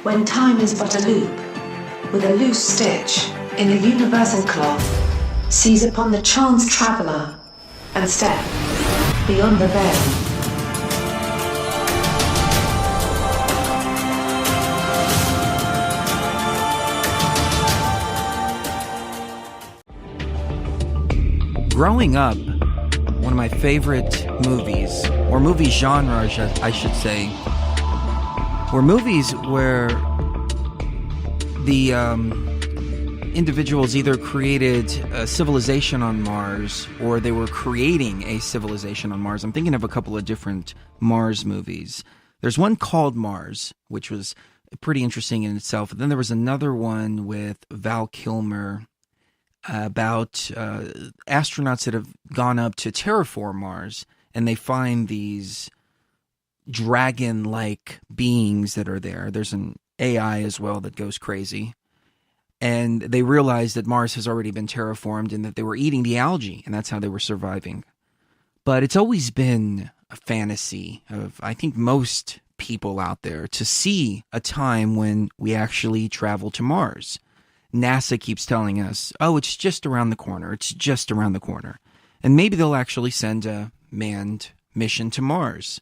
when time is but a loop, with a loose stitch in the universal cloth, seize upon the chance traveler, and step beyond the veil. Growing up, one of my favorite movies, or movie genres, I should say, were movies where the individuals either created a civilization on Mars or they were creating a civilization on Mars. I'm thinking of a couple of different Mars movies. There's one called Mars, which was pretty interesting in itself. And then there was another one with Val Kilmer about astronauts that have gone up to terraform Mars, and they find these dragon-like beings that are there. There's an AI as well that goes crazy. And they realize that Mars has already been terraformed and that they were eating the algae, and that's how they were surviving. But it's always been a fantasy of, I think, most people out there to see a time when we actually travel to Mars. NASA keeps telling us, oh, it's just around the corner. It's just around the corner. And maybe they'll actually send a manned mission to Mars.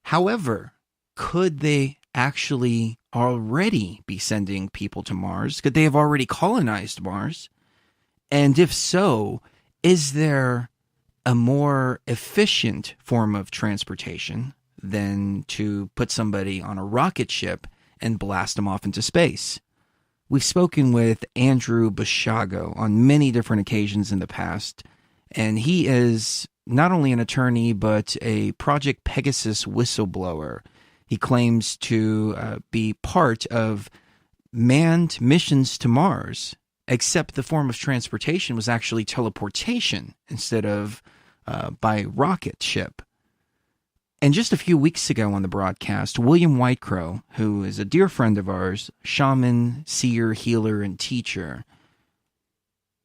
However, could they actually already be sending people to Mars? Could they have already colonized Mars? And if so, is there a more efficient form of transportation than to put somebody on a rocket ship and blast them off into space? We've spoken with Andrew Bashago on many different occasions in the past, and he is not only an attorney, but a Project Pegasus whistleblower. He claims to be part of manned missions to Mars, except the form of transportation was actually teleportation instead of by rocket ship. And just a few weeks ago on the broadcast, William Whitecrow, who is a dear friend of ours, shaman, seer, healer, and teacher,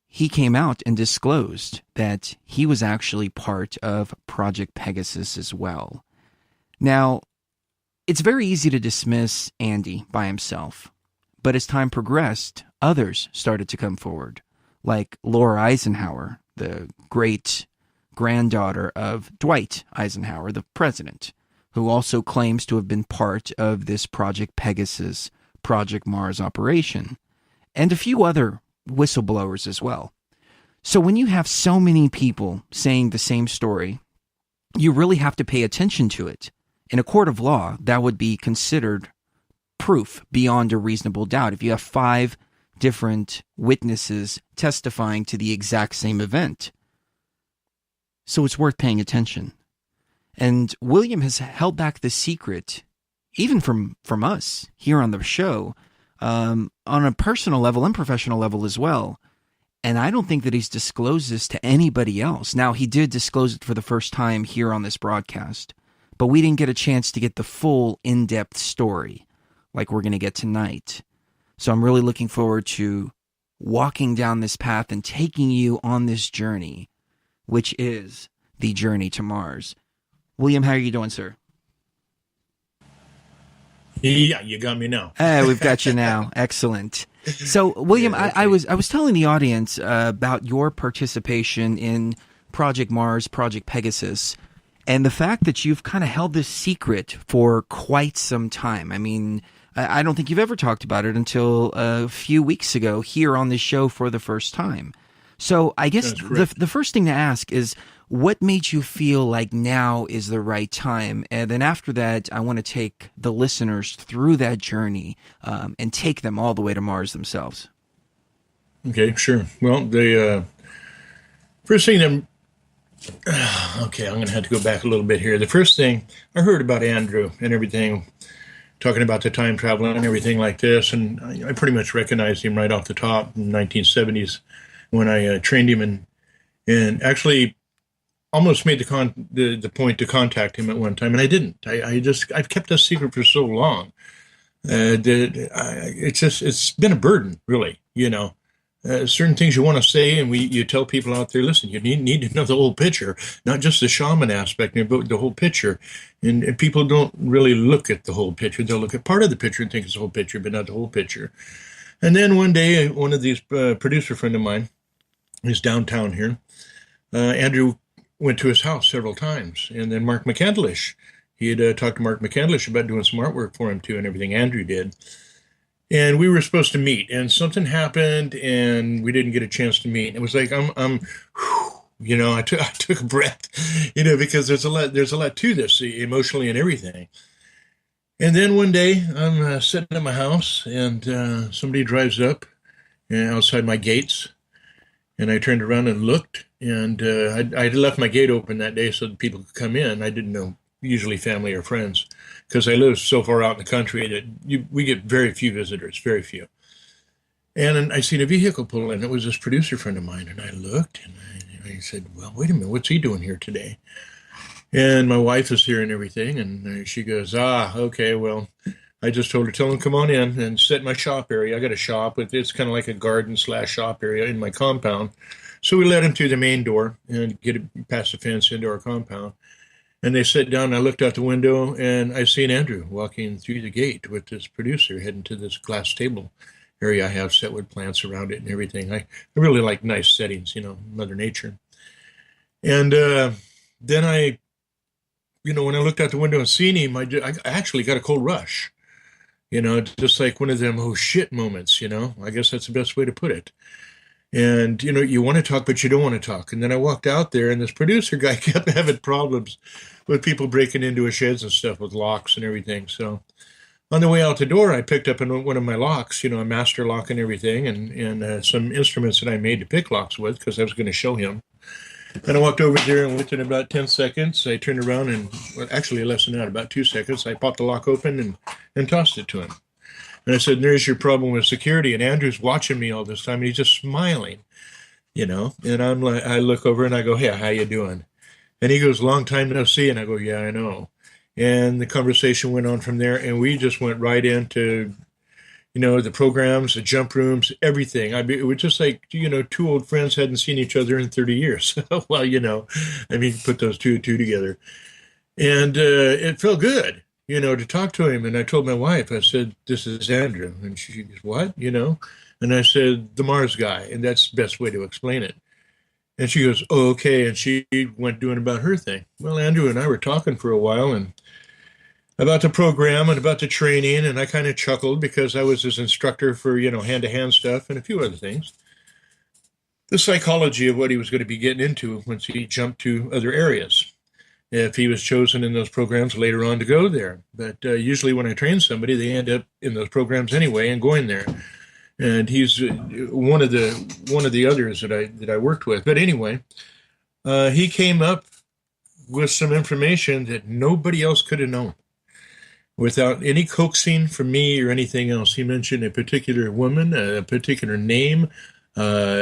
he came out and disclosed that he was actually part of Project Pegasus as well. Now, it's very easy to dismiss Andy by himself, but as time progressed, others started to come forward, like Laura Eisenhower, the great granddaughter of Dwight Eisenhower, the president, who also claims to have been part of this Project Pegasus, Project Mars operation, and a few other whistleblowers as well. So when you have so many people saying the same story, you really have to pay attention to it. In a court of law, that would be considered proof beyond a reasonable doubt. If you have 5 different witnesses testifying to the exact same event. So it's worth paying attention. And William has held back the secret, even from us here on the show, on a personal level and professional level as well. And I don't think that he's disclosed this to anybody else. Now, he did disclose it for the first time here on this broadcast, but we didn't get a chance to get the full in-depth story like we're going to get tonight. So I'm really looking forward to walking down this path and taking you on this journey, which is the journey to Mars. William, how are you doing, sir? Yeah, you got me now. We've got you now. Excellent. So, William, yeah, I was telling the audience about your participation in Project Mars, Project Pegasus, and the fact that you've kind of held this secret for quite some time. I mean, I don't think you've ever talked about it until a few weeks ago here on this show for the first time. So I guess the first thing to ask is, what made you feel like now is the right time? And then after that, I want to take the listeners through that journey and take them all the way to Mars themselves. Okay, sure. Well, the first thing okay, I'm going to have to go back a little bit here. The first thing, I heard about Andrew and everything, talking about the time travel and everything like this, and I pretty much recognized him right off the top in the 1970s when I trained him and actually almost made the point to contact him at one time, and I didn't. I've kept this secret for so long that it's been a burden, really, certain things you want to say, and you tell people out there, listen, you need to know the whole picture, not just the shaman aspect, but the whole picture. And people don't really look at the whole picture. They'll look at part of the picture and think it's the whole picture, but not the whole picture. And then one day, one of these producer friend of mine is downtown here. Andrew went to his house several times, and then Mark McCandlish. He had talked to Mark McCandlish about doing some artwork for him too, and everything Andrew did. And we were supposed to meet, and something happened, and we didn't get a chance to meet. It was like I took a breath, because there's a lot to this emotionally and everything. And then one day I'm sitting at my house, and somebody drives up outside my gates, and I turned around and looked, and I left my gate open that day so that people could come in. I didn't know, usually family or friends, because I live so far out in the country that we get very few visitors, very few. And I seen a vehicle pull in. It was this producer friend of mine, and I looked, and I said, well, wait a minute, what's he doing here today? And my wife is here and everything, and she goes, okay, well, I just told her, tell him come on in and sit in my shop area. I got a shop, it's kind of like a garden/shop area in my compound. So we let him through the main door and get past the fence into our compound. And they sat down, and I looked out the window, and I seen Andrew walking through the gate with this producer heading to this glass table area I have set with plants around it and everything. I really like nice settings, Mother Nature. And then when I looked out the window and seen him, I actually got a cold rush, just like one of them oh shit moments, I guess that's the best way to put it. And, you want to talk, but you don't want to talk. And then I walked out there, and this producer guy kept having problems with people breaking into his sheds and stuff with locks and everything. So on the way out the door, I picked up one of my locks, a master lock and everything, and some instruments that I made to pick locks with, because I was going to show him. And I walked over there, and within about 10 seconds, I turned around and, actually less than that, about 2 seconds, I popped the lock open and tossed it to him. And I said, there's your problem with security. And Andrew's watching me all this time, and he's just smiling, And I'm like, I look over and I go, hey, how you doing? And he goes, long time no see. And I go, yeah, I know. And the conversation went on from there, and we just went right into, the programs, the jump rooms, everything. I mean, it was just like, two old friends hadn't seen each other in 30 years. Well, put those two together. And it felt good. To talk to him. And I told my wife, I said, this is Andrew. And she goes, what? And I said, the Mars guy. And that's the best way to explain it. And she goes, oh, okay. And she went doing about her thing. Well, Andrew and I were talking for a while and about the program and about the training. And I kind of chuckled because I was his instructor for, hand-to-hand stuff and a few other things. The psychology of what he was going to be getting into once he jumped to other areas, if he was chosen in those programs later on to go there. But usually when I train somebody, they end up in those programs anyway and going there. And he's one of the others that I worked with. But anyway, he came up with some information that nobody else could have known without any coaxing from me or anything else. He mentioned a particular woman, a particular name, height,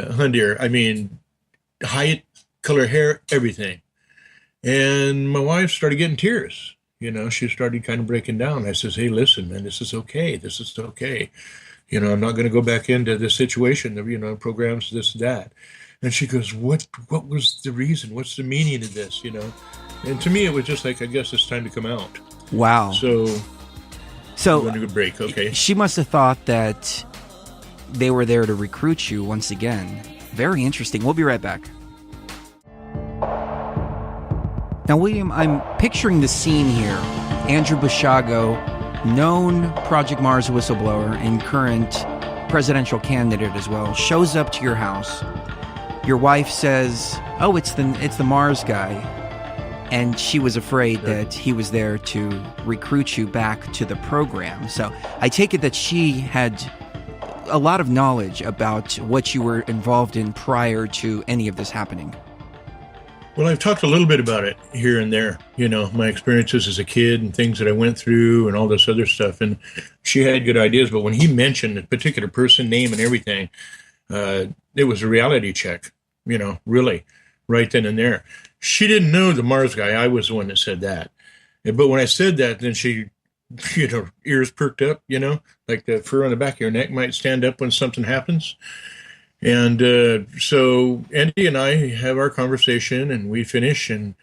color, hair, everything. And my wife started getting tears. She started kind of breaking down. I says, hey, listen, man, this is okay. This is okay. I'm not going to go back into this situation, programs, this, that. And she goes, what was the reason? What's the meaning of this, And to me, it was just like, I guess it's time to come out. Wow. So we're going to go break, okay. She must have thought that they were there to recruit you once again. Very interesting. We'll be right back. Now, William, I'm picturing the scene here. Andrew Bashago, known Project Mars whistleblower and current presidential candidate as well, shows up to your house. Your wife says, oh, it's the Mars guy. And she was afraid that he was there to recruit you back to the program. So I take it that she had a lot of knowledge about what you were involved in prior to any of this happening. Well, I've talked a little bit about it here and there, my experiences as a kid and things that I went through and all this other stuff. And she had good ideas, but when he mentioned a particular person, name and everything, it was a reality check, really, right then and there. She didn't know the Mars guy. I was the one that said that. But when I said that, then she, ears perked up, like the fur on the back of your neck might stand up when something happens. And so Andy and I have our conversation, and we finish, and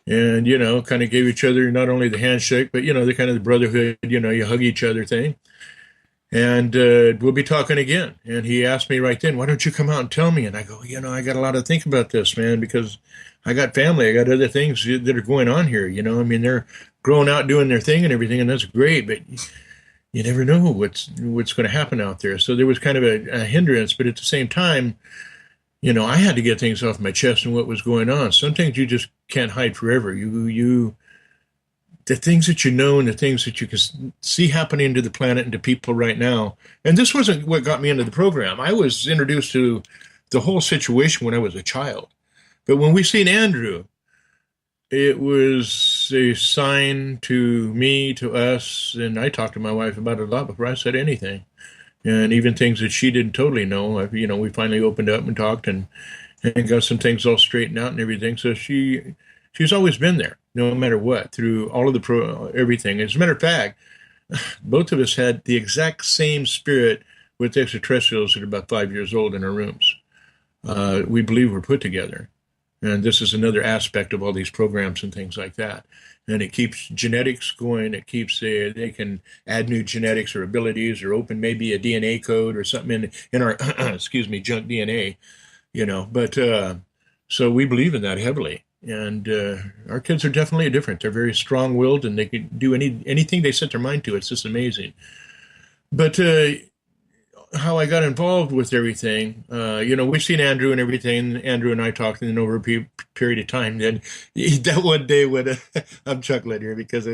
kind of gave each other not only the handshake, but the kind of the brotherhood, you hug each other thing. And we'll be talking again. And he asked me right then, "Why don't you come out and tell me?" And I go, I got a lot to think about this, man, because I got family, I got other things that are going on here. I mean, they're growing out, doing their thing and everything, and that's great, but you never know what's going to happen out there. So there was kind of a hindrance, but at the same time, I had to get things off my chest and what was going on. Some things you just can't hide forever. The things that and the things that you can see happening to the planet and to people right now. And this wasn't what got me into the program. I was introduced to the whole situation when I was a child. But when we seen Andrew, it was a sign to me, to us, and I talked to my wife about it a lot before I said anything. And even things that she didn't totally know, we finally opened up and talked and got some things all straightened out and everything. So she's always been there, no matter what, through all of everything. As a matter of fact, both of us had the exact same spirit with extraterrestrials that are about 5 years old in our rooms. We believe we're put together. And this is another aspect of all these programs and things like that. And it keeps genetics going. It keeps, they can add new genetics or abilities or open maybe a DNA code or something in our, excuse me, junk DNA, But so we believe in that heavily. And our kids are definitely different. They're very strong-willed, and they can do anything they set their mind to. It's just amazing. But how I got involved with everything, we've seen Andrew and everything. Andrew and I talked, and over a period of time, then that one day when I'm chuckling here because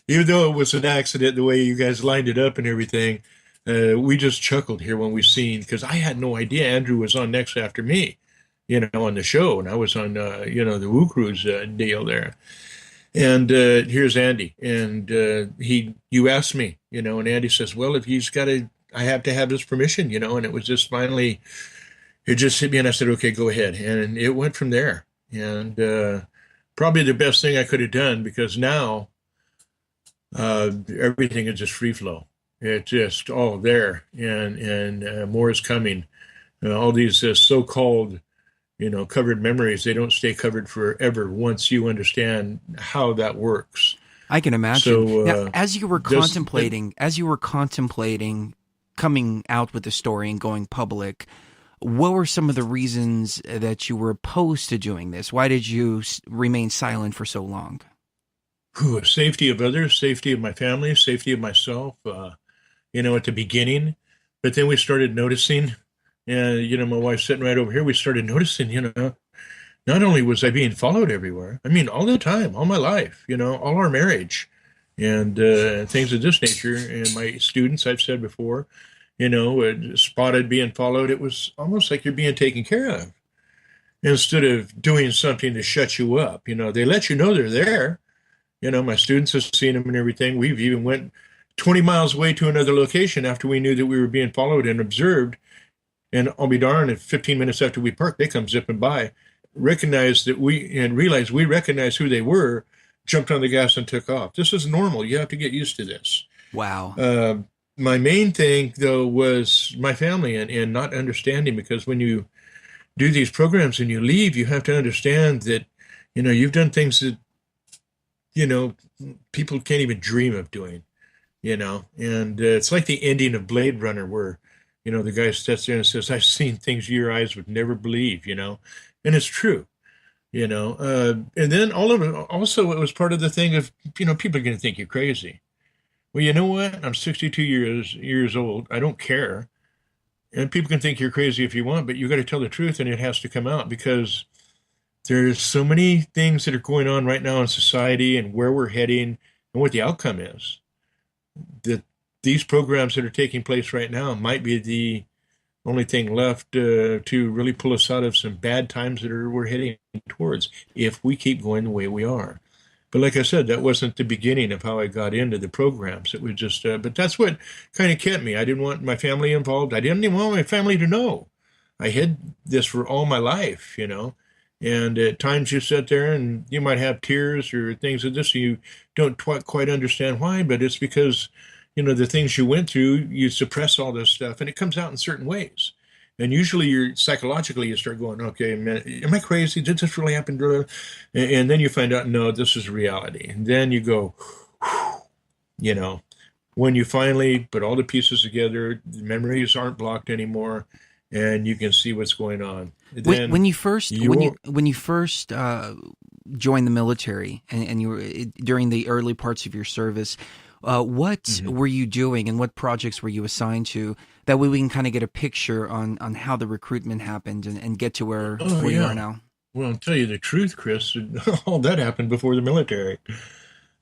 even though it was an accident, the way you guys lined it up and everything, we just chuckled here when we seen, because I had no idea Andrew was on next after me, on the show, and I was on, the Woo Cruise deal there. And here's Andy, and you asked me, and Andy says, well, if he's got I have to have his permission, and it was just finally, it just hit me, and I said, okay, go ahead. And it went from there. And probably the best thing I could have done, because now everything is just free flow. It's just all there, and more is coming. All these so-called, covered memories, they don't stay covered forever once you understand how that works. I can imagine. So, now, as you were contemplating coming out with the story and going public, what were some of the reasons that you were opposed to doing this? Why did you remain silent for so long? Safety of others, safety of my family, safety of myself, at the beginning. But then we started noticing, and, my wife's sitting right over here, we started noticing, not only was I being followed everywhere, I mean, all the time, all my life, all our marriage, and things of this nature. And my students, I've said before, spotted being followed. It was almost like you're being taken care of instead of doing something to shut you up. They let you know they're there. My students have seen them and everything. We've even went 20 miles away to another location after we knew that we were being followed and observed. And I'll be darned if 15 minutes after we parked, they come zipping by, realized we recognized who they were, jumped on the gas and took off. This is normal. You have to get used to this. Wow. My main thing, though, was my family and not understanding, because when you do these programs and you leave, you have to understand that, you've done things that, people can't even dream of doing, and it's like the ending of Blade Runner where, the guy sits there and says, I've seen things your eyes would never believe, and it's true. And then all of it, also it was part of the thing of, people are going to think you're crazy. Well, you know what? I'm 62 years old. I don't care. And people can think you're crazy if you want, but you got to tell the truth, and it has to come out, because there's so many things that are going on right now in society and where we're heading and what the outcome is. That these programs that are taking place right now might be the only thing left to really pull us out of some bad times that we're heading towards if we keep going the way we are. But like I said, that wasn't the beginning of how I got into the programs. It was just, but that's what kind of kept me. I didn't want my family involved. I didn't even want my family to know. I hid this for all my life, and at times you sit there and you might have tears or things of this. You don't quite understand why, but it's because, the things you went through, you suppress all this stuff, and it comes out in certain ways. And usually you're psychologically, you start going, okay, man, am I crazy? Did this really happen? And then you find out, no, this is reality. And then you go, you know, when you finally put all the pieces together, the memories aren't blocked anymore, and you can see what's going on. Then When you first joined the military and you were during the early parts of your service, what were you doing and what projects were you assigned to? That way we can kind of get a picture on how the recruitment happened and get to where you are now. Well, I'll tell you the truth, Chris. All that happened before the military.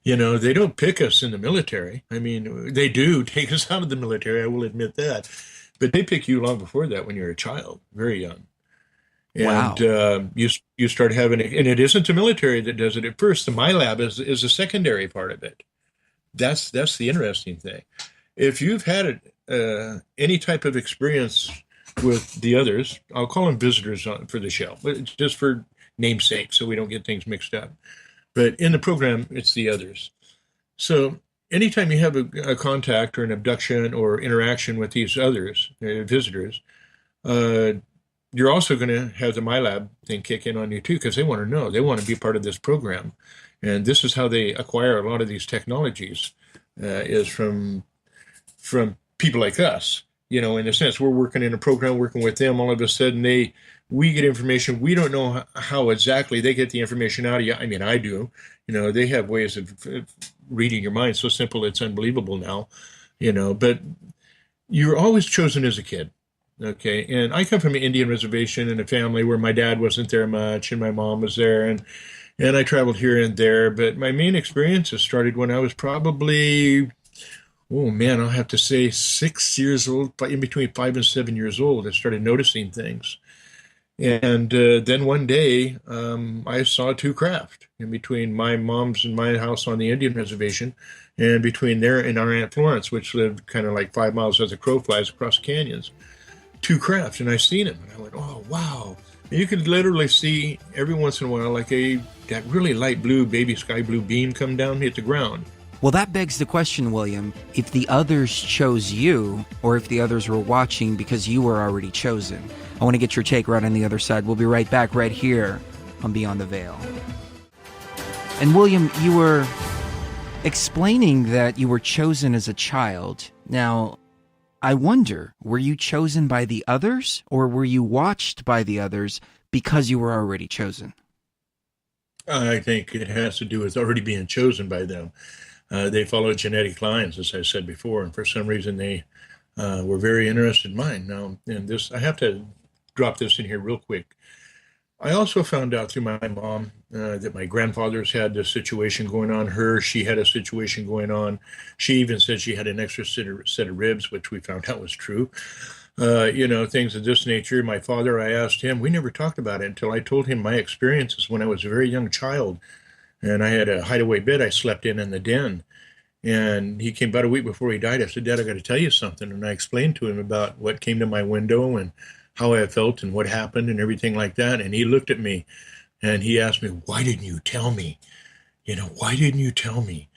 You know, they don't pick us in the military. I mean, they do take us out of the military, I will admit that. But they pick you long before that when you're a child, very young. Wow. And you start having it, and it isn't the military that does it at first. The My Lab is a secondary part of it. That's the interesting thing. If you've had any type of experience with the others, I'll call them visitors for the show, but it's just for namesake, so we don't get things mixed up. But in the program, it's the others. So anytime you have a contact or an abduction or interaction with these others, visitors, you're also going to have the My Lab thing kick in on you too, because they want to know. They want to be part of this program. And this is how they acquire a lot of these technologies, is from people like us. You know, in a sense, we're working in a program, working with them. All of a sudden, we get information. We don't know how exactly they get the information out of you. I mean, I do. You know, they have ways of reading your mind so simple it's unbelievable now. You know, but you're always chosen as a kid. Okay, and I come from an Indian reservation and a family where my dad wasn't there much and my mom was there, and I traveled here and there. But my main experiences started when I was probably, oh man, I'll have to say 6 years old, in between 5 and 7 years old. I started noticing things. And then one day, I saw two craft in between my mom's and my house on the Indian reservation, and between there and our Aunt Florence, which lived kind of like 5 miles as the crow flies across canyons. Two craft, and I seen them, and I went, oh wow. And you could literally see every once in a while like that really light blue, baby sky blue beam come down, hit the ground. Well, that begs the question, William, if the others chose you or if the others were watching because you were already chosen. I want to get your take right on the other side. We'll be right back right here on Beyond the Veil. And William, you were explaining that you were chosen as a child. Now, I wonder, were you chosen by the others or were you watched by the others because you were already chosen? I think it has to do with already being chosen by them. They follow genetic lines, as I said before, and for some reason they were very interested in mine. Now, and this, I have to drop this in here real quick. I also found out through my mom that my grandfather's had this situation going on. She had a situation going on. She even said she had an extra set of ribs, which we found out was true. You know, things of this nature. My father, I asked him, we never talked about it until I told him my experiences when I was a very young child. And I had a hideaway bed I slept in the den. And he came about a week before he died. I said, Dad, I got to tell you something. And I explained to him about what came to my window and how I felt and what happened and everything like that. And he looked at me and he asked me, why didn't you tell me? You know, why didn't you tell me?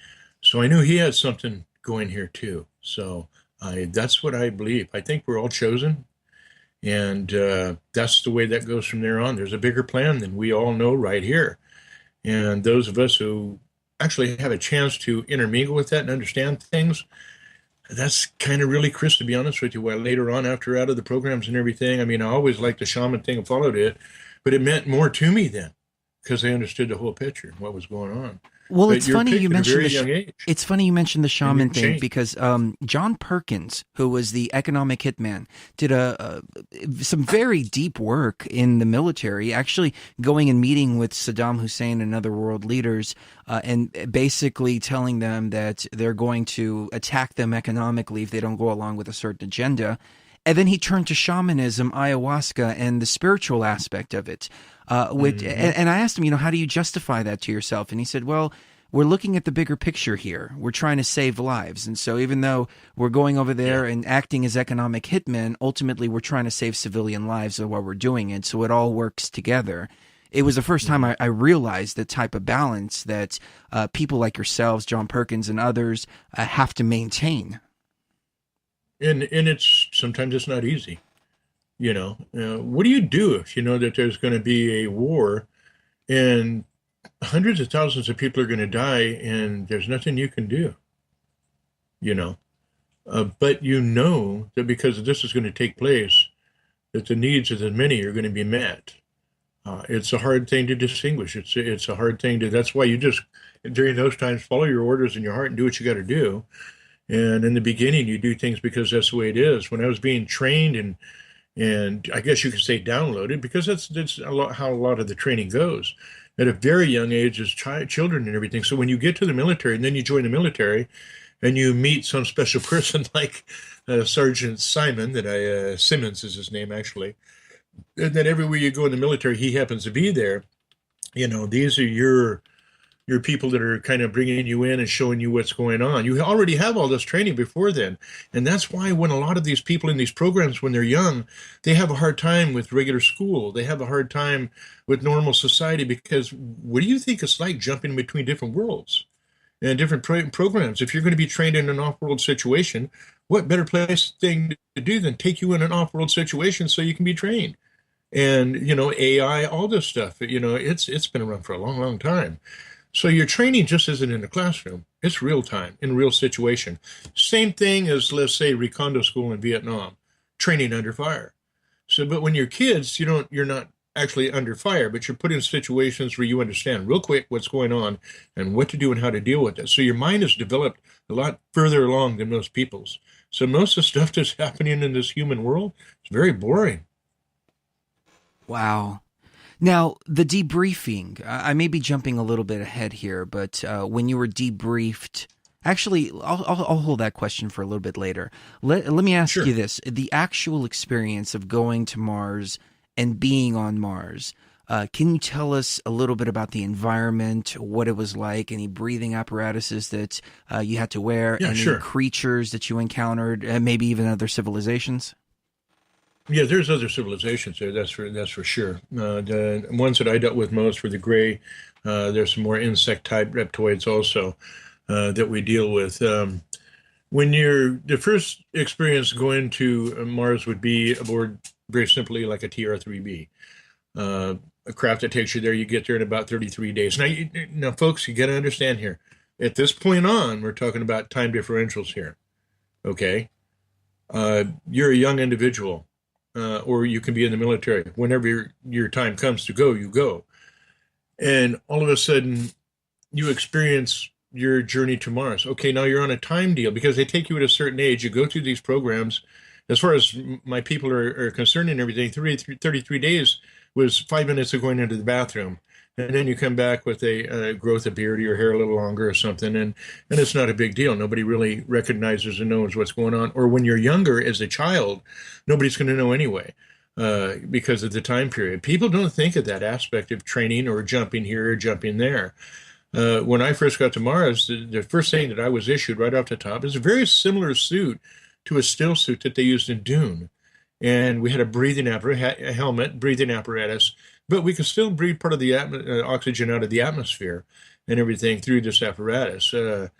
So I knew he had something going here too. So that's what I believe. I think we're all chosen. And that's the way that goes from there on. There's a bigger plan than we all know right here. And those of us who actually have a chance to intermingle with that and understand things, that's kind of really, Chris, to be honest with you. Well, later on, after out of the programs and everything, I mean, I always liked the shaman thing and followed it, but it meant more to me then because I understood the whole picture, what was going on. Well, But it's you're funny picked you at a mentioned very young age. it's funny you mentioned the shaman can thing change. because John Perkins, who was the economic hitman, did some very deep work in the military, actually going and meeting with Saddam Hussein and other world leaders, and basically telling them that they're going to attack them economically if they don't go along with a certain agenda. And then he turned to shamanism, ayahuasca, and the spiritual aspect of it. And I asked him, how do you justify that to yourself? And he said, well, we're looking at the bigger picture here. We're trying to save lives. And so even though we're going over there and acting as economic hitmen, ultimately we're trying to save civilian lives while we're doing it. So it all works together. It was the first time I realized the type of balance that people like yourselves, John Perkins and others, have to maintain. And sometimes it's not easy. What do you do if you know that there's going to be a war and hundreds of thousands of people are going to die and there's nothing you can do, you know? But you know that because this is going to take place, that the needs of the many are going to be met. It's a hard thing to distinguish. It's a hard thing to. That's why you just during those times follow your orders in your heart and do what you got to do. And in the beginning, you do things because that's the way it is. When I was being trained and I guess you could say downloaded, because that's a lot how a lot of the training goes at a very young age as children and everything. So when you get to the military and then you join the military and you meet some special person like Sergeant Simon, Simmons is his name actually, and then everywhere you go in the military, he happens to be there. These are your people that are kind of bringing you in and showing you what's going on. You already have all this training before then. And that's why when a lot of these people in these programs, when they're young, they have a hard time with regular school. They have a hard time with normal society because what do you think it's like jumping between different worlds and different programs? If you're going to be trained in an off-world situation, what better place thing to do than take you in an off-world situation so you can be trained? And, AI, all this stuff, it's been around for a long, long time. So your training just isn't in the classroom. It's real time, in real situation. Same thing as, let's say, Recondo School in Vietnam, training under fire. So, but when you're kids, you're not actually under fire, but you're put in situations where you understand real quick what's going on and what to do and how to deal with it. So your mind is developed a lot further along than most people's. So most of the stuff that's happening in this human world is very boring. Wow. Now, the debriefing, I may be jumping a little bit ahead here, but when you were debriefed, actually, I'll hold that question for a little bit later. Let me ask Sure. you this. The actual experience of going to Mars and being on Mars, can you tell us a little bit about the environment, what it was like, any breathing apparatuses that you had to wear, Yeah, any sure. creatures that you encountered, maybe even other civilizations? Yeah, there's other civilizations there. That's for sure. The ones that I dealt with most were the gray. There's some more insect type reptoids also that we deal with. When the first experience going to Mars would be aboard very simply like a TR-3B, a craft that takes you there. You get there in about 33 days. Now, folks, you got to understand here. At this point on, we're talking about time differentials here. Okay, you're a young individual. Or you can be in the military. Whenever your time comes to go, you go. And all of a sudden, you experience your journey to Mars. Okay, now you're on a time deal because they take you at a certain age. You go through these programs. As far as my people are concerned and everything, 33 days was 5 minutes of going into the bathroom. And then you come back with a growth of beard, your hair a little longer or something, and it's not a big deal. Nobody really recognizes and knows what's going on. Or when you're younger as a child, nobody's going to know anyway because of the time period. People don't think of that aspect of training or jumping here or jumping there. When I first got to Mars, the first thing that I was issued right off the top is a very similar suit to a still suit that they used in Dune. And we had a helmet, breathing apparatus, but we could still breathe part of the oxygen out of the atmosphere and everything through this apparatus. The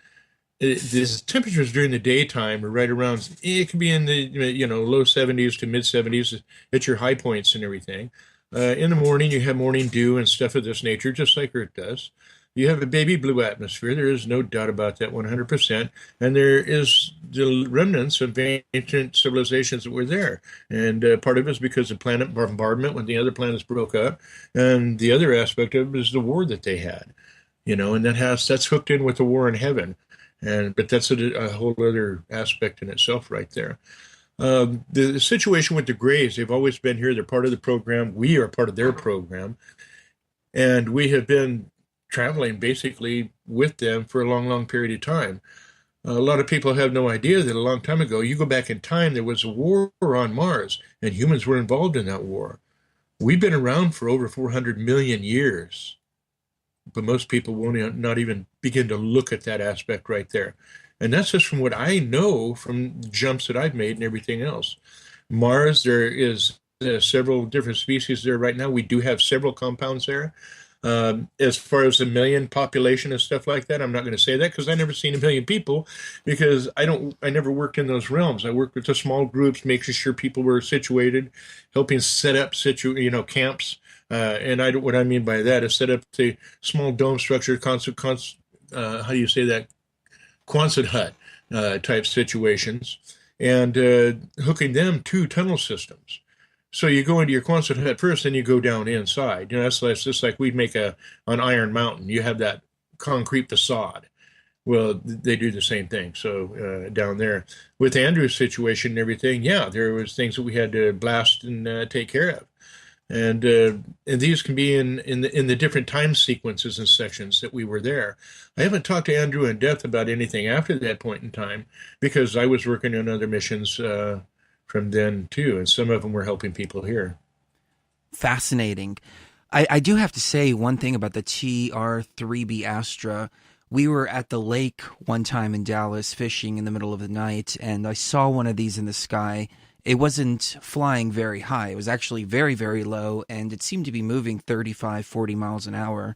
temperatures during the daytime are right around, it could be in the low 70s to mid 70s at your high points and everything. In the morning, you have morning dew and stuff of this nature, just like Earth does. You have a baby blue atmosphere. There is no doubt about that 100%. And there is the remnants of ancient civilizations that were there. And part of it is because of planet bombardment when the other planets broke up. And the other aspect of it is the war that they had, and that's hooked in with the war in heaven. But that's a whole other aspect in itself right there. The situation with the Greys, they've always been here. They're part of the program. We are part of their program. And we have been traveling basically with them for a long, long period of time. A lot of people have no idea that a long time ago, you go back in time, there was a war on Mars, and humans were involved in that war. We've been around for over 400 million years, but most people won't not even begin to look at that aspect right there. And that's just from what I know from jumps that I've made and everything else. Mars, there is several different species there right now. We do have several compounds there. As far as a million population and stuff like that, I'm not going to say that because I never seen a million people because I never worked in those realms. I worked with the small groups, making sure people were situated, helping set up camps. What I mean by that is set up the small dome structure, how do you say that? Quonset hut type situations, and hooking them to tunnel systems. So you go into your Quonset hut first, then you go down inside. That's just like we'd make an Iron Mountain. You have that concrete facade. Well, they do the same thing. So down there, with Andrew's situation and everything, yeah, there was things that we had to blast and take care of. And these can be in the different time sequences and sections that we were there. I haven't talked to Andrew in depth about anything after that point in time because I was working on other missions from then too, and some of them were helping people here. Fascinating. I do have to say one thing about the TR-3B Astra. We were at the lake one time in Dallas fishing in the middle of the night, and I saw one of these in the sky. It wasn't flying very high. It was actually very, very low, and it seemed to be moving 35, 40 miles an hour.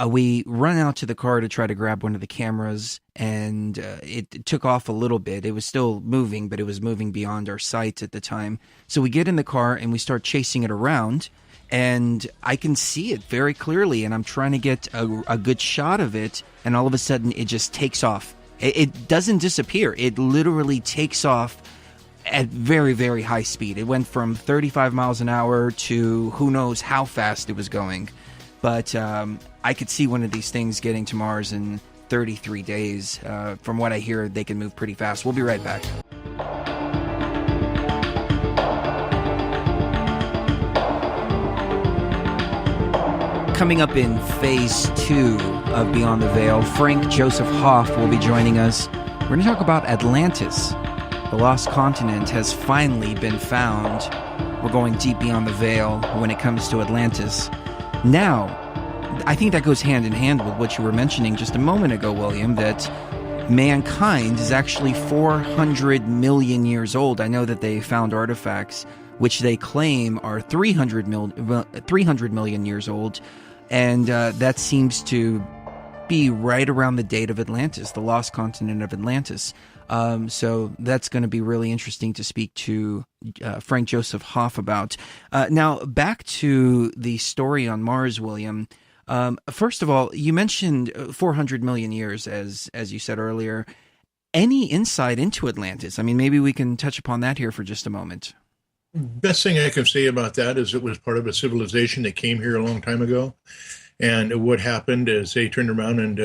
We run out to the car to try to grab one of the cameras, and it took off a little bit. It was still moving, but it was moving beyond our sight at the time. So we get in the car, and we start chasing it around, and I can see it very clearly, and I'm trying to get a good shot of it, and all of a sudden, it just takes off. It doesn't disappear. It literally takes off at very, very high speed. It went from 35 miles an hour to who knows how fast it was going. But I could see one of these things getting to Mars in 33 days. From what I hear, they can move pretty fast. We'll be right back. Coming up in Phase 2 of Beyond the Veil, Frank Joseph Hoff will be joining us. We're going to talk about Atlantis. The lost continent has finally been found. We're going deep beyond the veil when it comes to Atlantis. Now, I think that goes hand in hand with what you were mentioning just a moment ago, William, that mankind is actually 400 million years old. I know that they found artifacts which they claim are 300 million years old, and that seems to be right around the date of Atlantis, the lost continent of Atlantis. So that's going to be really interesting to speak to Frank Joseph Hoff about. Now, back to the story on Mars, William. First of all, you mentioned 400 million years, as you said earlier. Any insight into Atlantis? I mean, maybe we can touch upon that here for just a moment. Best thing I can say about that is it was part of a civilization that came here a long time ago. And what happened is they turned around and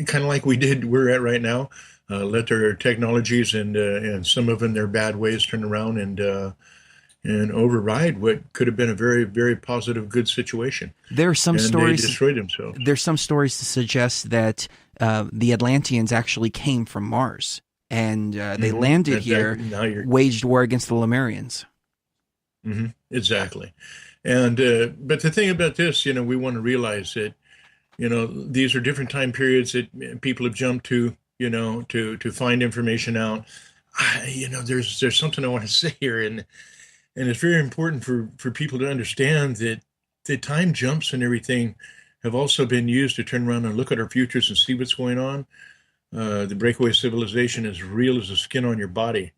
kind of like we're at right now, let their technologies and some of them their bad ways turn around and override what could have been a very, very positive, good situation. There are some stories. They destroyed themselves. There's some stories to suggest that the Atlanteans actually came from Mars and they landed here, waged war against the Lemurians. Mm-hmm. Exactly. And but the thing about this, we want to realize that, these are different time periods that people have jumped to, to find information out. There's something I want to say here, and it's very important for people to understand that the time jumps and everything have also been used to turn around and look at our futures and see what's going on. The breakaway civilization is real as the skin on your body.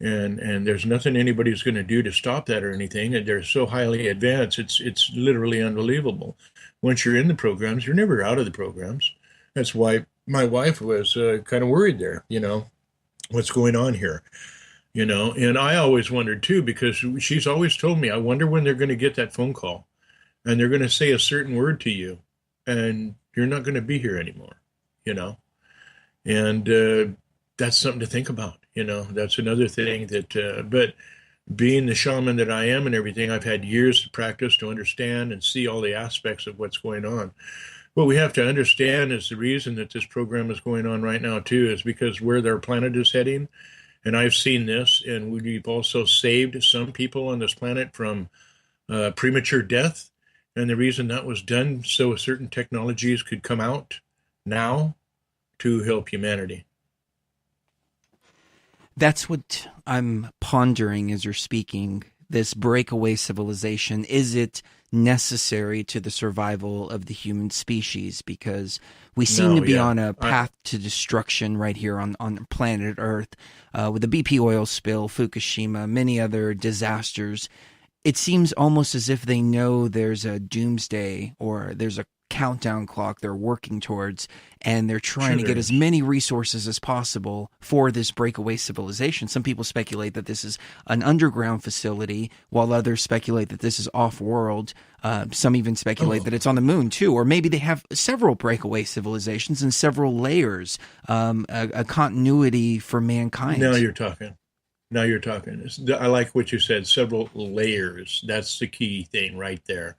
And there's nothing anybody's going to do to stop that or anything. And they're so highly advanced, it's literally unbelievable. Once you're in the programs, you're never out of the programs. That's why my wife was kind of worried there, what's going on here, And I always wondered too, because she's always told me, I wonder when they're going to get that phone call and they're going to say a certain word to you and you're not going to be here anymore, And that's something to think about. That's another thing that, but being the shaman that I am and everything, I've had years to practice to understand and see all the aspects of what's going on. What we have to understand is the reason that this program is going on right now, too, is because where their planet is heading. And I've seen this, and we've also saved some people on this planet from premature death. And the reason that was done so certain technologies could come out now to help humanity. That's what I'm pondering as you're speaking. this breakaway civilization, is it necessary to the survival of the human species? Because we seem to be on a path to destruction right here on planet Earth, with the BP oil spill, Fukushima, many other disasters. It seems almost as if they know there's a doomsday, or there's a countdown clock they're working towards, and they're trying to get as many resources as possible for this breakaway civilization. Some people speculate that this is an underground facility, while others speculate that this is off-world. Some even speculate that it's on the moon too, or maybe they have several breakaway civilizations and several layers, a continuity for mankind. Now you're talking. I like what you said, several layers. That's the key thing right there.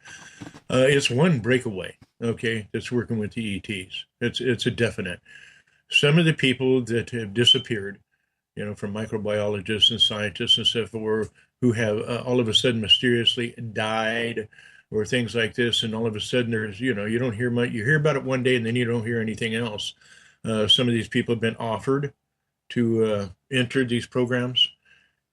It's one breakaway, okay, that's working with the ETs. It's a definite. Some of the people that have disappeared, from microbiologists and scientists and stuff, or who have all of a sudden mysteriously died, or things like this, and all of a sudden there's, you don't hear much. You hear about it one day and then you don't hear anything else. Some of these people have been offered to enter these programs.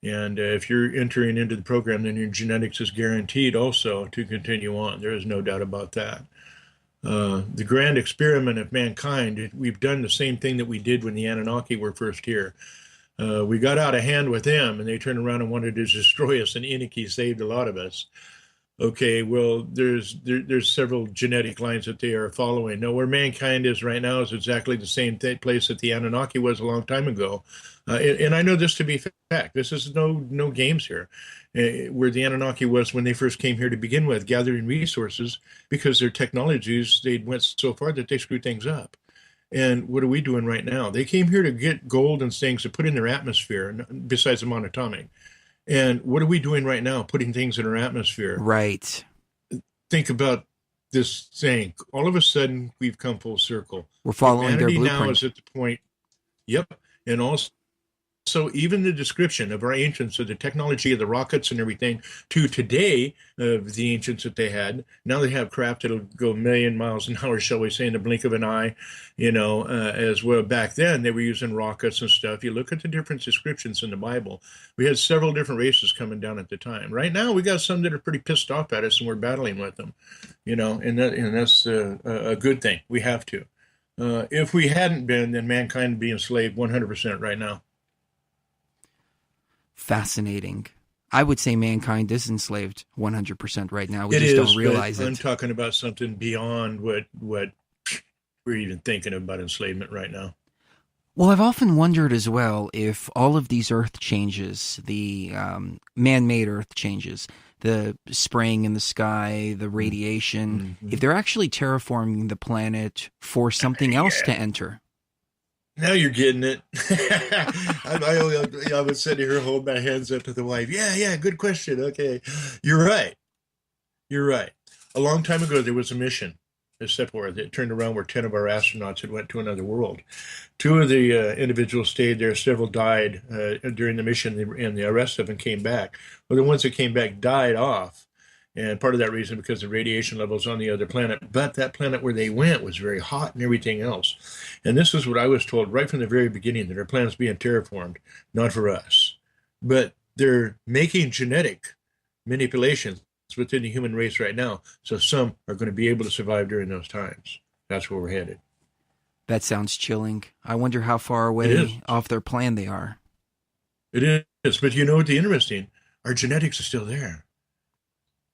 And if you're entering into the program, then your genetics is guaranteed also to continue on. There is no doubt about that. The grand experiment of mankind, we've done the same thing that we did when the Anunnaki were first here. We got out of hand with them, and they turned around and wanted to destroy us, and Enoch saved a lot of us. Okay, well, there's several genetic lines that they are following. Now, where mankind is right now is exactly the same place that the Anunnaki was a long time ago. And I know this to be fact. This is no games here. Where the Anunnaki was when they first came here to begin with, gathering resources, because their technologies, they went so far that they screwed things up. And what are we doing right now? They came here to get gold and things to put in their atmosphere, besides the monatomic. And what are we doing right now? Putting things in our atmosphere. Right. Think about this thing. All of a sudden, we've come full circle. We're following their blueprint. Now is at the point. Yep. And also, even the description of our ancients, of the technology of the rockets and everything, to today of the ancients that they had. Now they have craft that'll go a million miles an hour, shall we say, in the blink of an eye. As well. Back then, they were using rockets and stuff. You look at the different descriptions in the Bible. We had several different races coming down at the time. Right now, we got some that are pretty pissed off at us, and we're battling with them. And that's a good thing. We have to. If we hadn't been, then mankind would be enslaved 100% right now. Fascinating. I would say mankind is enslaved 100% right now. We it just is, don't realize it. I'm talking about something beyond what we're even thinking about enslavement right now. Well, I've often wondered as well if all of these earth changes, the man-made earth changes, the spraying in the sky, the radiation, if they're actually terraforming the planet for something else to enter. Now you're getting it. I was sitting here holding my hands up to the wife. Yeah, good question. Okay. You're right. A long time ago, there was a mission, except where it turned around where 10 of our astronauts had went to another world. 2 of the individuals stayed there. Several died during the mission, and the rest of them came back. Well, the ones that came back died off. And part of that reason because the radiation levels on the other planet. But that planet where they went was very hot and everything else. And this is what I was told right from the very beginning, that our planet's being terraformed, not for us. But they're making genetic manipulations within the human race right now. So some are going to be able to survive during those times. That's where we're headed. That sounds chilling. I wonder how far away off their plan they are. It is. But you know what's interesting? Our genetics are still there.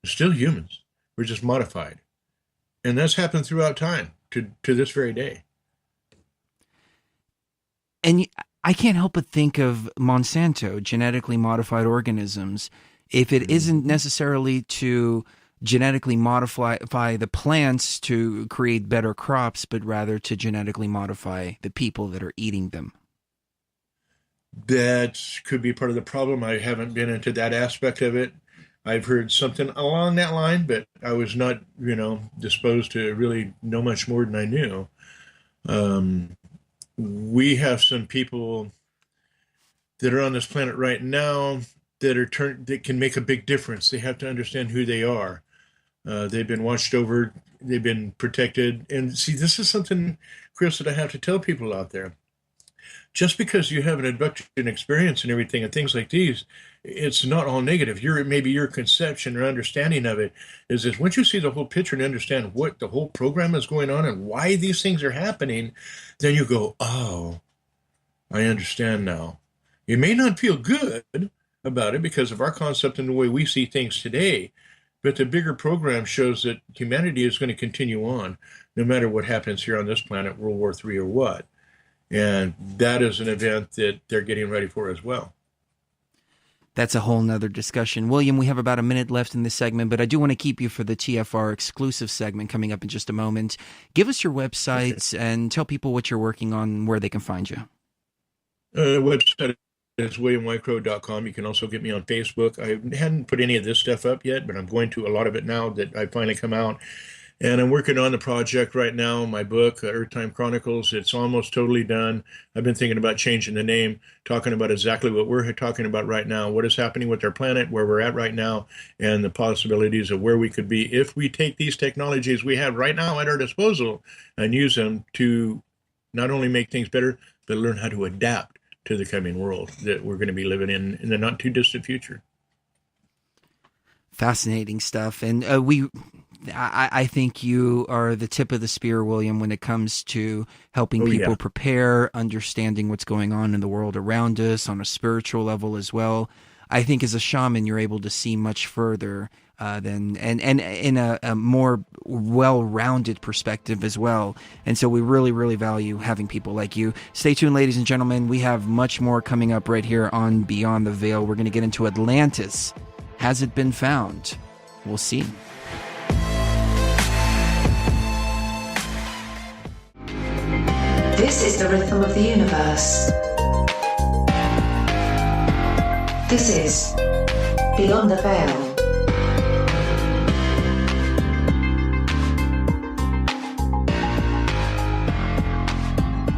We're still humans. We're just modified. And that's happened throughout time to this very day. And I can't help but think of Monsanto, genetically modified organisms. If it isn't necessarily to genetically modify the plants to create better crops, but rather to genetically modify the people that are eating them. That could be part of the problem. I haven't been into that aspect of it. I've heard something along that line, but I was not, disposed to really know much more than I knew. We have some people that are on this planet right now that can make a big difference. They have to understand who they are. They've been watched over. They've been protected. And see, this is something, Chris, that I have to tell people out there. just because you have an abduction experience and everything and things like these, it's not all negative. Maybe your conception or understanding of it is this: once you see the whole picture and understand what the whole program is going on and why these things are happening, then you go, oh, I understand now. You may not feel good about it because of our concept and the way we see things today, but the bigger program shows that humanity is going to continue on no matter what happens here on this planet, World War III or what. And that is an event that they're getting ready for as well. That's a whole nother discussion. William, we have about a minute left in this segment, but I do want to keep you for the TFR exclusive segment coming up in just a moment. Give us your websites and tell people what you're working on, where they can find you. Website is williamwhitecrow.com. You can also get me on Facebook. I hadn't put any of this stuff up yet, but I'm going to a lot of it now that I finally come out. And I'm working on the project right now, my book, Earth Time Chronicles. It's almost totally done. I've been thinking about changing the name, talking about exactly what we're talking about right now, what is happening with our planet, where we're at right now, and the possibilities of where we could be if we take these technologies we have right now at our disposal and use them to not only make things better, but learn how to adapt to the coming world that we're going to be living in the not too distant future. Fascinating stuff. And I think you are the tip of the spear, William, when it comes to helping people prepare, understanding what's going on in the world around us on a spiritual level as well. I think as a shaman, you're able to see much further than and in a more well-rounded perspective as well. And so we really, really value having people like you. Stay tuned, ladies and gentlemen. We have much more coming up right here on Beyond the Veil. We're going to get into Atlantis. Has it been found? We'll see. This is the rhythm of the universe. This is Beyond the Veil.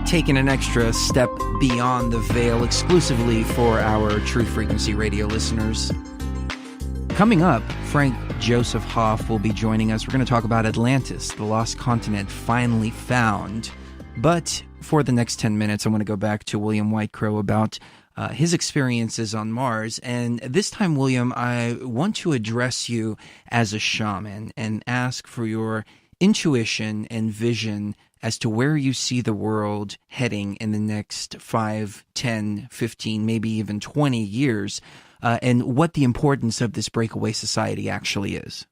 Taking an extra step beyond the veil exclusively for our Truth Frequency Radio listeners. Coming up, Frank Joseph Hoff will be joining us. We're going to talk about Atlantis, the lost continent finally found. But for the next 10 minutes, I want to go back to William Whitecrow about his experiences on Mars. And this time, William, I want to address you as a shaman and ask for your intuition and vision as to where you see the world heading in the next 5, 10, 15, maybe even 20 years, and what the importance of this breakaway society actually is.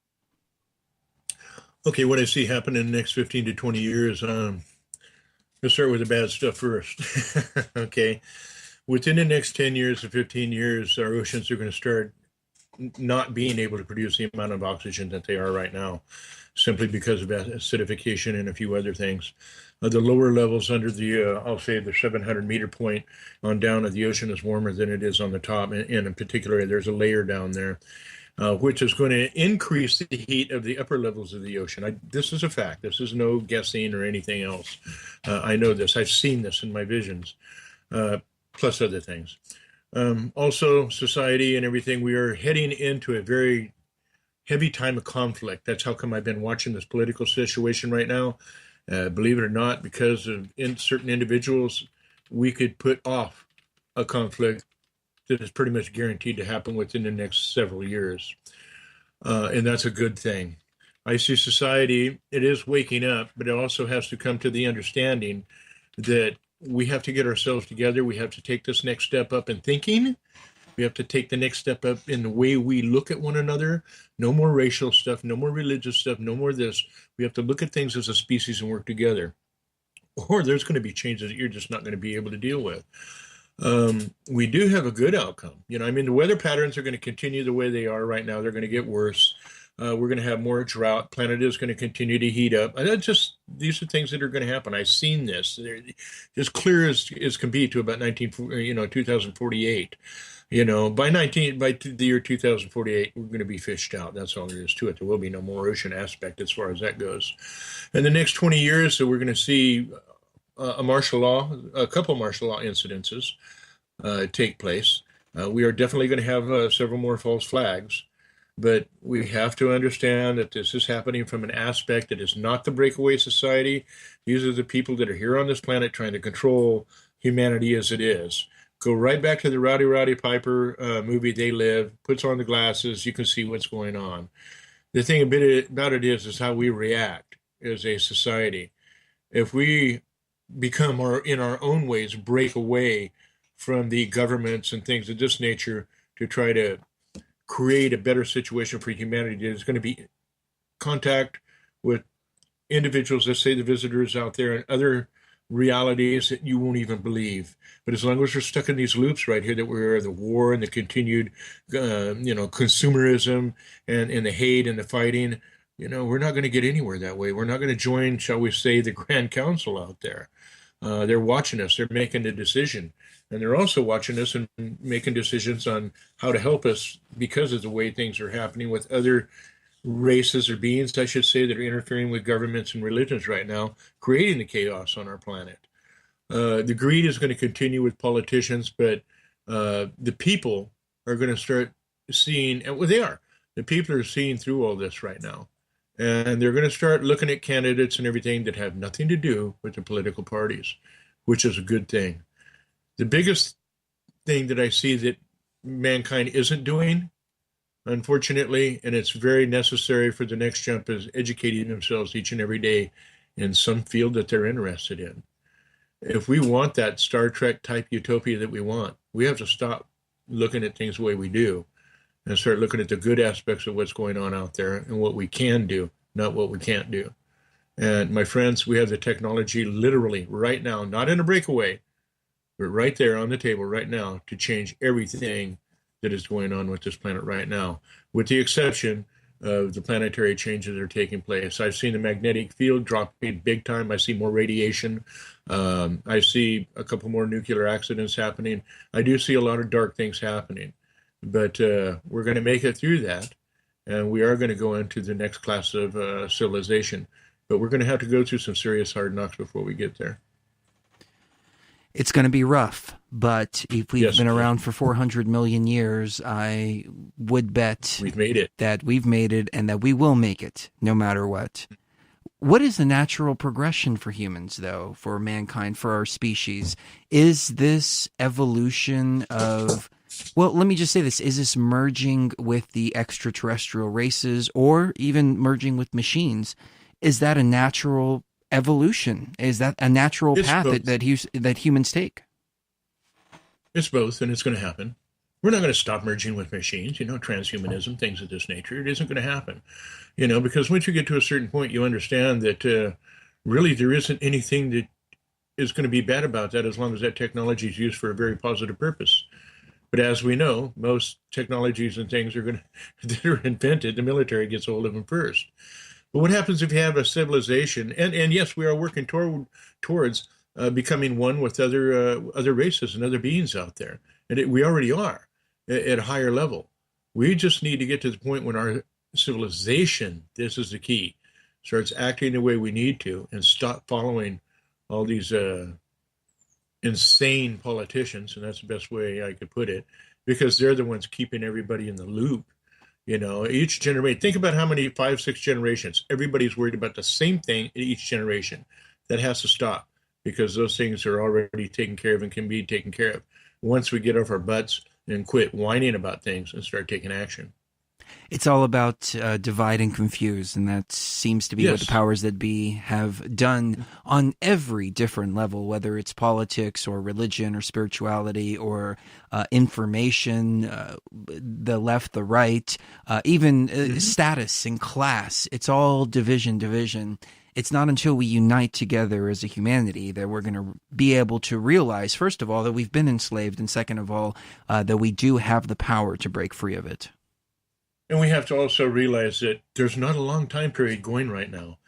Okay, what I see happen in the next 15 to 20 years, let's start with the bad stuff first. Okay, within the next 10 years to 15 years, our oceans are going to start not being able to produce the amount of oxygen that they are right now, simply because of acidification and a few other things. The lower levels under the, I'll say the 700 meter point on down of the ocean is warmer than it is on the top. And in particular, there's a layer down there, which is going to increase the heat of the upper levels of the ocean. This is a fact. This is no guessing or anything else. I know this. I've seen this in my visions, plus other things. Also, society and everything, we are heading into a very heavy time of conflict. That's how come I've been watching this political situation right now. Believe it or not, because of certain individuals, we could put off a conflict that is pretty much guaranteed to happen within the next several years. And that's a good thing. I see society, it is waking up, but it also has to come to the understanding that we have to get ourselves together. We have to take this next step up in thinking. We have to take the next step up in the way we look at one another. No more racial stuff, no more religious stuff, no more this. We have to look at things as a species and work together. Or there's going to be changes that you're just not going to be able to deal with. We do have a good outcome. You know, I mean, the weather patterns are going to continue the way they are right now. They're going to get worse. We're going to have more drought. Planet is going to continue to heat up. And these are things that are going to happen. I've seen this. They're as clear as can be to about 2048. You know, by the year 2048, we're going to be fished out. That's all there is to it. There will be no more ocean aspect as far as that goes. In the next 20 years, so we're going to see a couple martial law incidences take place. We are definitely going to have several more false flags, but we have to understand that this is happening from an aspect that is not the breakaway society. These are the people that are here on this planet trying to control humanity as it is. Go right back to the Rowdy Piper movie, They Live, puts on the glasses, you can see what's going on. The thing about it is how we react as a society. If we become in our own ways, break away from the governments and things of this nature to try to create a better situation for humanity, there's going to be contact with individuals, let's say the visitors out there, and other realities that you won't even believe. But as long as we're stuck in these loops right here, that we're the war and the continued, consumerism and the hate and the fighting, we're not going to get anywhere that way. We're not going to join, shall we say, the Grand Council out there. They're watching us. They're making a decision. And they're also watching us and making decisions on how to help us because of the way things are happening with other races or beings, I should say, that are interfering with governments and religions right now, creating the chaos on our planet. The greed is going to continue with politicians, but the people are going to start seeing, and well, they are. The people are seeing through all this right now. And they're going to start looking at candidates and everything that have nothing to do with the political parties, which is a good thing. The biggest thing that I see that mankind isn't doing, unfortunately, and it's very necessary for the next jump, is educating themselves each and every day in some field that they're interested in. If we want that Star Trek type utopia that we want, we have to stop looking at things the way we do and start looking at the good aspects of what's going on out there and what we can do, not what we can't do. And my friends, we have the technology literally right now, not in a breakaway, but right there on the table right now to change everything that is going on with this planet right now, with the exception of the planetary changes that are taking place. I've seen the magnetic field dropping big time. I see more radiation. I see a couple more nuclear accidents happening. I do see a lot of dark things happening, but we're going to make it through that, and we are going to go into the next class of civilization. But we're going to have to go through some serious hard knocks before we get there. It's going to be rough, but if we've been around for 400 million years, I would bet we've made it. That we've made it and that we will make it no matter what. What is the natural progression for humans, though, for mankind, for our species? Is this evolution of, well, let me just say this, is this merging with the extraterrestrial races or even merging with machines? Is that a natural evolution? Is that a natural path that humans take? It's both, and it's going to happen. We're not going to stop merging with machines, transhumanism, things of this nature. It isn't going to happen, because once you get to a certain point, you understand that really there isn't anything that is going to be bad about that as long as that technology is used for a very positive purpose. But as we know, most technologies and things that are invented, the military gets hold of them first. But what happens if you have a civilization, and yes, we are working towards becoming one with other races and other beings out there, and we already are at a higher level. We just need to get to the point when our civilization, this is the key, starts acting the way we need to and stop following all these insane politicians, and that's the best way I could put it, because they're the ones keeping everybody in the loop. Each generation, think about how many 5, 6 generations, everybody's worried about the same thing in each generation. That has to stop because those things are already taken care of and can be taken care of once we get off our butts and quit whining about things and start taking action. It's all about divide and confuse, and that seems to be what the powers that be have done on every different level, whether it's politics or religion or spirituality or information, the left, the right, even status and class. It's all division. It's not until we unite together as a humanity that we're going to be able to realize, first of all, that we've been enslaved, and second of all, that we do have the power to break free of it. And we have to also realize that there's not a long time period going right now.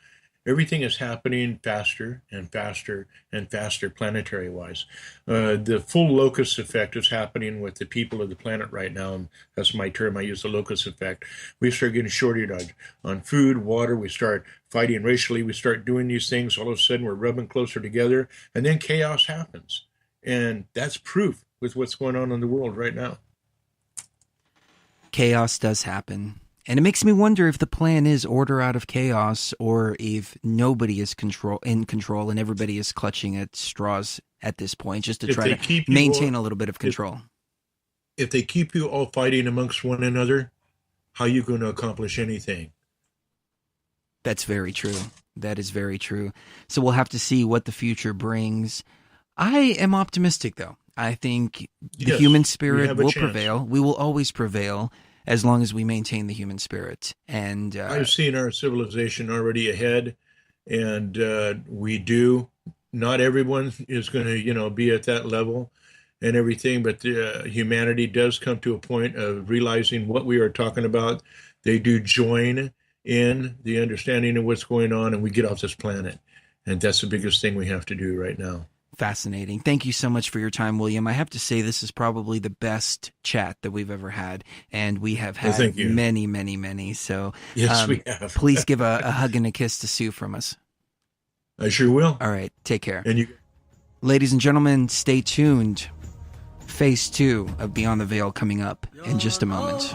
Everything is happening faster and faster and faster planetary-wise. The full locust effect is happening with the people of the planet right now. And that's my term. I use the locust effect. We start getting shortage on food, water. We start fighting racially. We start doing these things. All of a sudden, we're rubbing closer together. And then chaos happens. And that's proof with what's going on in the world right now. Chaos does happen. And it makes me wonder if the plan is order out of chaos, or if nobody is in control and everybody is clutching at straws at this point, just to try to maintain a little bit of control. If they keep you all fighting amongst one another, how are you going to accomplish anything? That's very true. That is very true. So we'll have to see what the future brings. I am optimistic, though. I think the human spirit will prevail. We will always prevail as long as we maintain the human spirit. And I've seen our civilization already ahead, and we do. Not everyone is going to, be at that level and everything, but humanity does come to a point of realizing what we are talking about. They do join in the understanding of what's going on, and we get off this planet. And that's the biggest thing we have to do right now. Fascinating. Thank you so much for your time, William. I have to say this is probably the best chat that we've ever had, and we have had many, many, many. So yes, we have. Please give a hug and a kiss to Sue from us. I sure will. All right. Take care. And you, ladies and gentlemen, stay tuned. Phase 2 of Beyond the Veil coming up in just a moment.